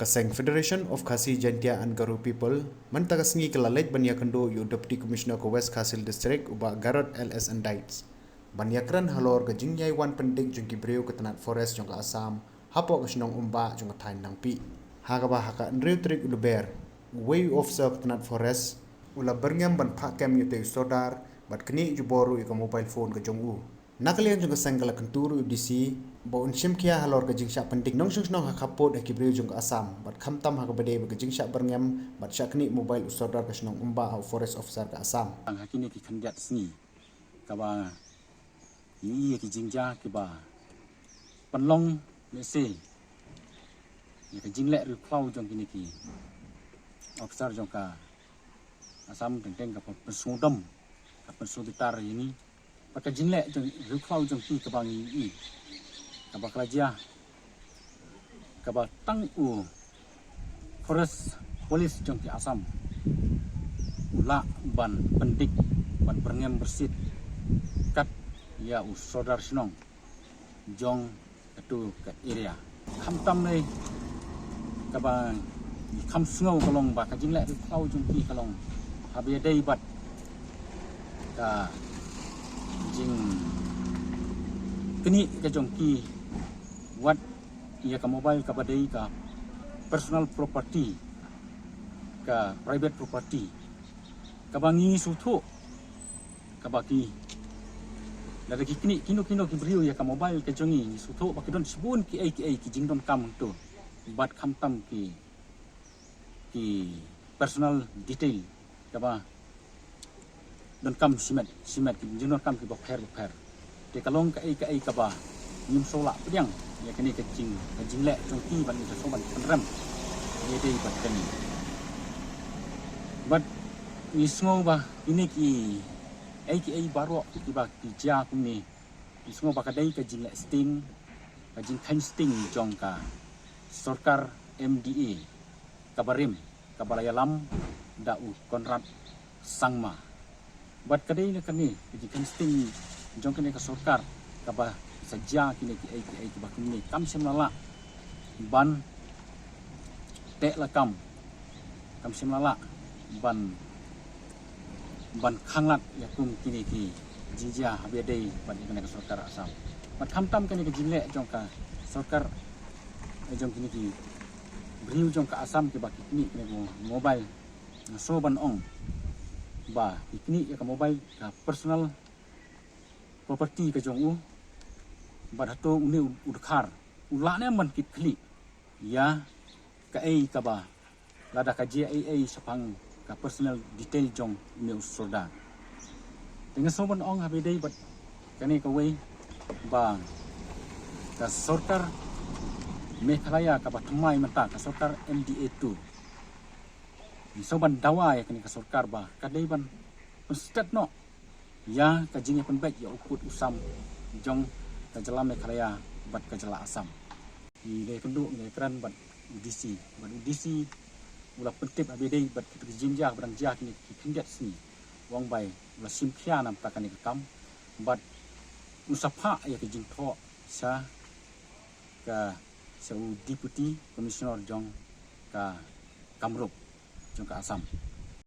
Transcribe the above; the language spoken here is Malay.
Kaseng Federation of Khasi Jantia and Garu People mentakasngi kelalej banya kendo yu Deputy Commissioner ke West Khasil District uba Garot LS Andites. Banyakran halor ke jingyai wan pendik jungki breu ke tenat forest jong ke Assam, hapok ke senong umba jong ke tain nang pi. Hagaba haka ndreu trik uluber, way officer ke tenat forest, ula berngam ban pakem yu te sodar, bat keni juboru yu ke mobile phone ke jong u. Nakalian jong ke senggala kenturu DC, ba unshim kia halor ke jingsha pendik nong sung nong hakapot akibreu jong ke Assam, bat kamtam hakabade ke jingsha berngam, bat syakni mobile usodar ke senong umba au forest officer ke Assam. Hakini ki kandiat sni, kaba ini ki jingja kiba penlong mese ya ki jinglek ru klau jong kini ki officer jong ka Assam teng ka persudam ka persuditar ini pakai jinglek jong ru klau jong ki kaba ngi kaba kerajaan kaba tang u forest police jong ki Assam ula ban pendik ban berngem bersit kat ya usodar senong jong itu kat area kham tam nei kaba kham sngau kalong ba ka jinglek ru klau jong ki kalong habia dei bat ka jing kini ka jong ki wat ia ka mobile ka badai ka personal property ka private property kabangi sutu kabaki dari kini kino ki beriu ya ka mobile ke jongi sutu baki don sebun ki ai ki jingdon kam tu bat kham tam ki personal detail kaba don kam simet ki jingdon kam ki bokher te kalong ka ai kaba nyum sola pedang ya kini ke jinglek jongki ban ni so ban penrem ye dei bat kani bat ni sngo ba ini ki ai baro ki ba ki ja kum ni sngo ba ka dai ka jinglek sting ka jing khan sting jong ka sarkar MDA kabarim kabalayalam da u konrad sangma bat ka dai ni kani ki khan sting jong kani ka sarkar ka ba saja kini ki ai ki ba kum ni kam semlala ban te lakam kam semlala ban khanglat ya kum kini ki jija habedei ban ni ka sarkar Assam bat khamtam kini ki jingle jong ka sarkar jong kini ki briu jong ka Assam ki ba kini kini mobile so ban ong ba kini ya ka mobile ka personal property ka jong u bat hato uni udkhar ulane man kit kli ya ka ai ka ba lada ka je ai sapang ka personal detail jong me usoda dengan soban ong habe dei bat kani ka wei ba ka sarkar Meghalaya ka ba thamai mata ka sarkar MDA 2 soban dawa ya kani ka sarkar ba ka dei ban stat no ya ka jinge pen baik ya ukut usam jong ka jala Meghalaya bat ka jala Assam ni le kendu ni kran bat UDC ula pentip abidei bat ki jinja brang jah ni ki kindat sni wang bai ula simkhia nam takani kam bat usapha ya ki jingtho sa ka deputy commissioner jong ka Kamrup jong ka Assam